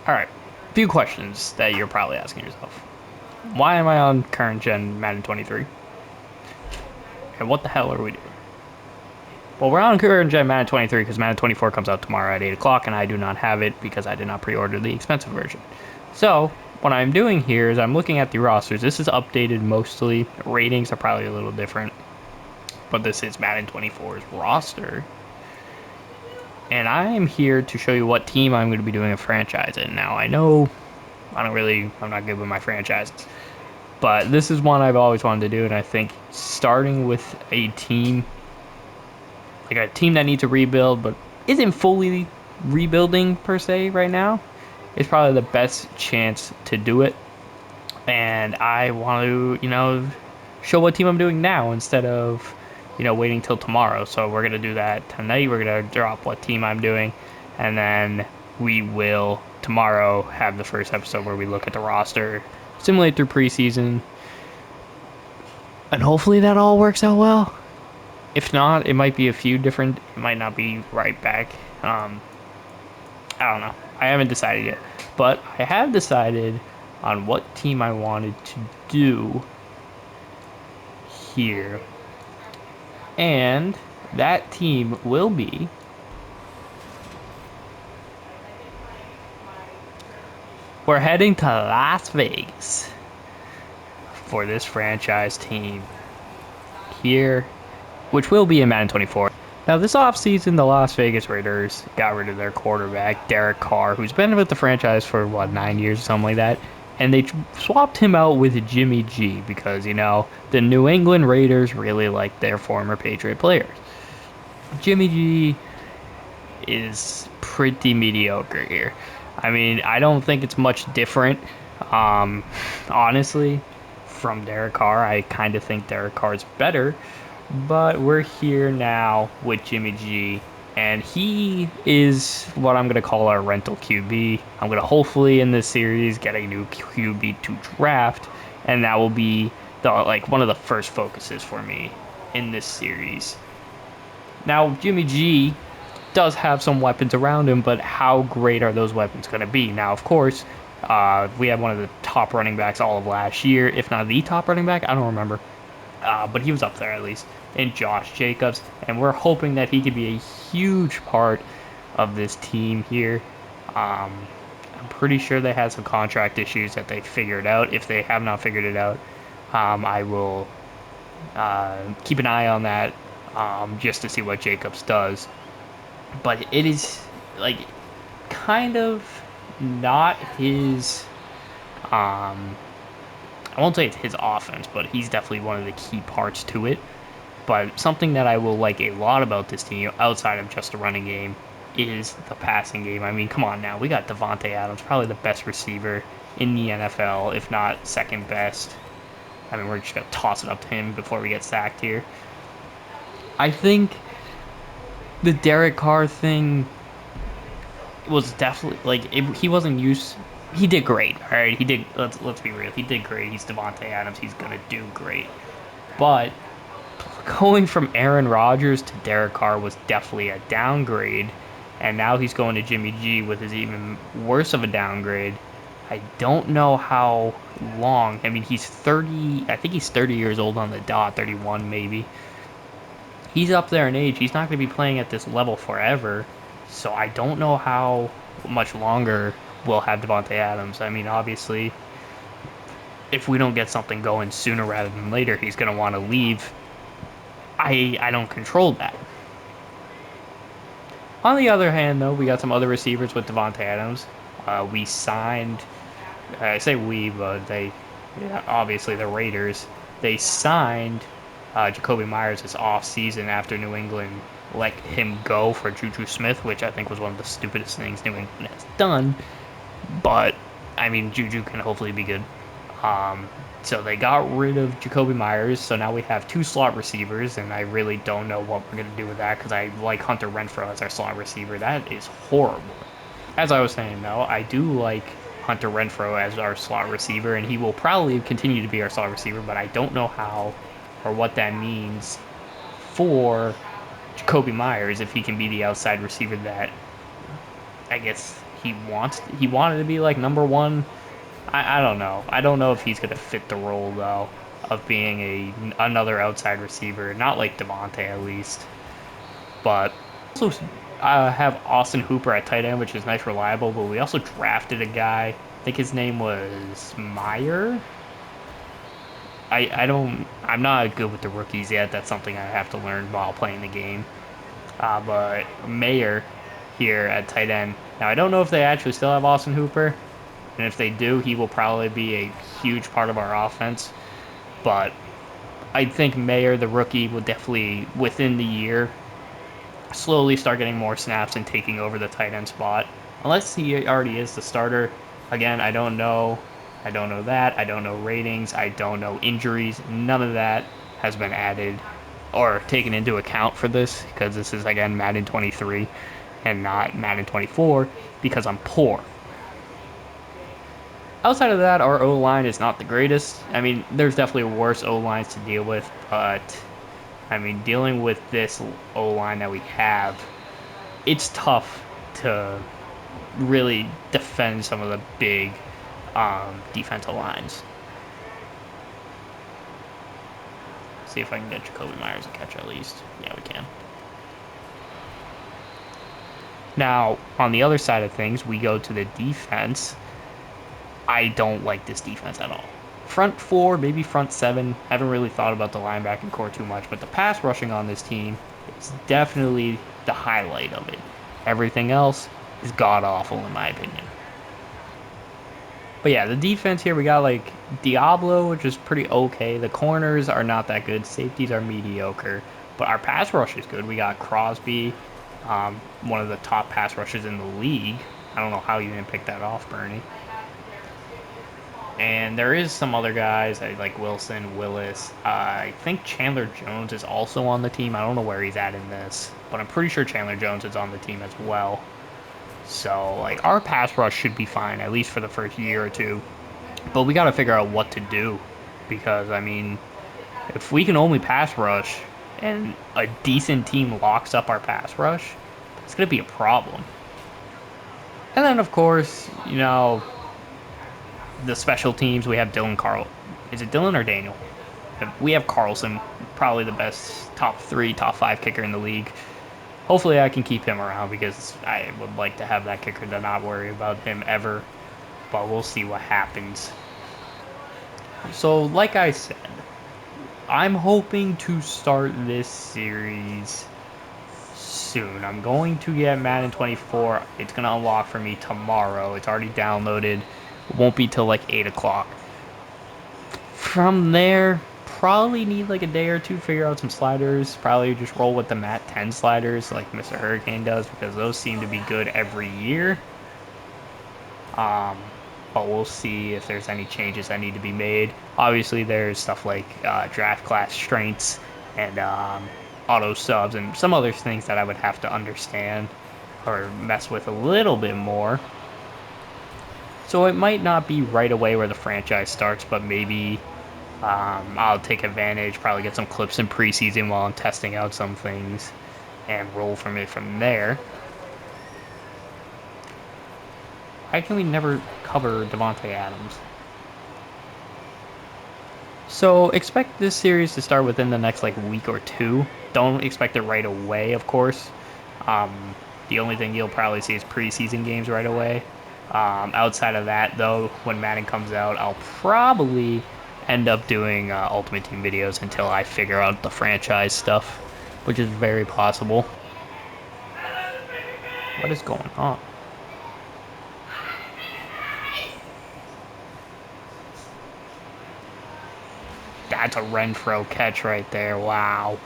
Alright, a few questions that you're probably asking yourself. Why am I on current gen Madden 23? And what the hell are we doing? Well, we're on current gen Madden 23 because Madden 24 comes out tomorrow at 8 o'clock, and I do not have it because I did not pre-order the expensive version. So, what I'm doing here is I'm looking at the rosters. This is updated mostly. Ratings are probably a little different, but this is Madden 24's roster. And I am here to show you what team I'm going to be doing a franchise in. Now, I know I'm not good with my franchises. But this is one I've always wanted to do, and I think starting with a team, like a team that needs a rebuild but isn't fully rebuilding per se right now, is probably the best chance to do it. And I want to, show what team I'm doing now instead of, waiting till tomorrow. So we're going to do that tonight. We're going to drop what team I'm doing, and then we will tomorrow have the first episode where we look at the roster, simulate through preseason, and hopefully that all works out well. If not, it might be a few different. It might not be right back. I don't know. I haven't decided yet, but I have decided on what team I wanted to do here, and that team will be we're heading to Las Vegas for this franchise team here, which will be in Madden 24. Now, this offseason, the Las Vegas Raiders got rid of their quarterback, Derek Carr, who's been with the franchise for, 9 years or something like that, and they swapped him out with Jimmy G because, the New England Raiders really like their former Patriot players. Jimmy G is pretty mediocre here. I mean, I don't think it's much different, honestly, from Derek Carr. I kind of think Derek Carr's better, but we're here now with Jimmy G, and he is what I'm going to call our rental QB. I'm going to hopefully in this series get a new QB to draft, and that will be one of the first focuses for me in this series. Now, Jimmy G does have some weapons around him, but how great are those weapons going to be? Now, of course, we had one of the top running backs all of last year, if not the top running back. I don't remember. But he was up there at least, in Josh Jacobs, and we're hoping that he could be a huge part of this team here. I'm pretty sure they had some contract issues that they figured out. If they have not figured it out, I will keep an eye on that just to see what Jacobs does. But it is kind of not his. I won't say it's his offense, but he's definitely one of the key parts to it. But something that I will like a lot about this team, outside of just the running game, is the passing game. I mean, come on now. We got Davante Adams, probably the best receiver in the NFL, if not second best. I mean, we're just going to toss it up to him before we get sacked here. I think the Derek Carr thing was definitely, he wasn't used. He did great, all right? He did, let's be real. He did great. He's Davante Adams. He's going to do great. But going from Aaron Rodgers to Derek Carr was definitely a downgrade, and now he's going to Jimmy G with his even worse of a downgrade. I don't know how long. I mean, he's 30. I think he's 30 years old on the dot, 31 maybe. He's up there in age. He's not going to be playing at this level forever, so I don't know how much longer we'll have Davante Adams. I mean, obviously, if we don't get something going sooner rather than later, he's going to want to leave. I don't control that. On the other hand, though, we got some other receivers with Davante Adams. We signed, I say we, but obviously the Raiders, they signed Jacoby Myers this offseason after New England let him go for Juju Smith, which I think was one of the stupidest things New England has done. But, I mean, Juju can hopefully be good. So they got rid of Jacoby Myers, so now we have two slot receivers, and I really don't know what we're going to do with that because I like Hunter Renfrow as our slot receiver. That is horrible. As I was saying, though, I do like Hunter Renfrow as our slot receiver, and he will probably continue to be our slot receiver, but I don't know how or what that means for Jacoby Myers if he can be the outside receiver that I guess he wanted to be like number one. I don't know. I don't know if he's gonna fit the role though of being another outside receiver, not like Devontae at least. But also have Austin Hooper at tight end, which is nice, reliable. But we also drafted a guy. I think his name was Meyer. I don't. I'm not good with the rookies yet. That's something I have to learn while playing the game. But Mayer here at tight end. Now I don't know if they actually still have Austin Hooper, and if they do, he will probably be a huge part of our offense. But I think Mayer, the rookie, will definitely within the year slowly start getting more snaps and taking over the tight end spot. Unless he already is the starter. Again, I don't know. I don't know that. I don't know ratings. I don't know injuries. None of that has been added or taken into account for this because this is, again, Madden 23 and not Madden 24 because I'm poor. Outside of that, our O-line is not the greatest. I mean, there's definitely worse O-lines to deal with, but I mean, dealing with this O-line that we have, it's tough to really defend some of the big defensive lines. See if I can get Jacoby Myers a catch at least. Yeah, we can. Now, on the other side of things, we go to the defense. I don't like this defense at all. Front four, maybe front seven. Haven't really thought about the linebacking core too much, but the pass rushing on this team is definitely the highlight of it. Everything else is god awful in my opinion. But yeah, the defense here, we got like Diablo, which is pretty okay. The corners are not that good. Safeties are mediocre. But our pass rush is good. We got Crosby, one of the top pass rushers in the league. I don't know how you didn't pick that off, Bernie. And there is some other guys like Wilson, Willis. I think Chandler Jones is also on the team. I don't know where he's at in this, but I'm pretty sure Chandler Jones is on the team as well. So, like, our pass rush should be fine, at least for the first year or two. But we got to figure out what to do. Because, I mean, if we can only pass rush and a decent team locks up our pass rush, it's going to be a problem. And then, of course, the special teams, we have Dylan Carl. Is it Dylan or Daniel? We have Carlson, probably the best top 3, top 5 kicker in the league. Hopefully I can keep him around because I would like to have that kicker to not worry about him ever. But we'll see what happens. So, like I said, I'm hoping to start this series soon. I'm going to get Madden 24. It's going to unlock for me tomorrow. It's already downloaded. It won't be till like 8 o'clock. From there, probably need like a day or two to figure out some sliders. Probably just roll with the Mat 10 sliders like Mr. Hurricane does because those seem to be good every year. But we'll see if there's any changes that need to be made. Obviously, there's stuff like draft class strengths and auto subs and some other things that I would have to understand or mess with a little bit more. So it might not be right away where the franchise starts, but maybe I'll take advantage, probably get some clips in preseason while I'm testing out some things and roll from it from there. Why can we never cover Devontae Adams? So expect this series to start within the next like week or two. Don't expect it right away, of course. The only thing you'll probably see is preseason games right away. Outside of that, though, when Madden comes out, I'll probably end up doing Ultimate Team videos until I figure out the franchise stuff, which is very possible. What is going on? That's a Renfro catch right there. Wow.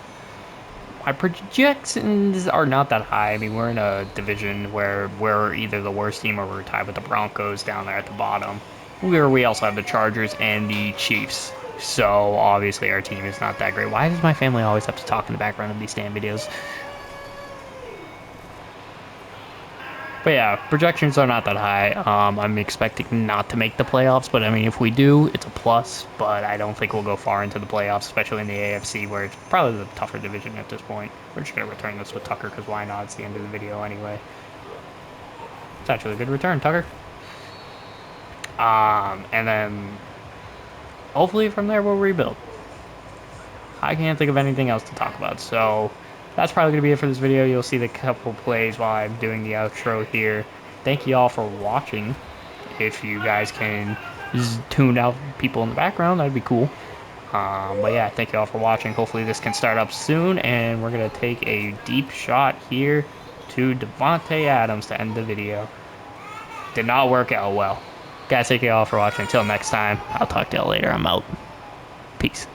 My projections are not that high. I mean, we're in a division where we're either the worst team or we're tied with the Broncos down there at the bottom. We also have the Chargers and the Chiefs. So, obviously, our team is not that great. Why does my family always have to talk in the background of these damn videos? But yeah, projections are not that high. I'm expecting not to make the playoffs, but I mean, if we do, it's a plus. But I don't think we'll go far into the playoffs, especially in the AFC, where it's probably the tougher division at this point. We're just going to return this with Tucker, because why not? It's the end of the video anyway. It's actually a good return, Tucker. And then hopefully from there we'll rebuild. I can't think of anything else to talk about, so that's probably going to be it for this video. You'll see the couple plays while I'm doing the outro here. Thank you all for watching. If you guys can tune out people in the background, that'd be cool. But yeah, thank you all for watching. Hopefully this can start up soon, and we're going to take a deep shot here to Devontae Adams to end the video. Did not work out well. Guys, thank you all for watching. Until next time, I'll talk to y'all later. I'm out. Peace.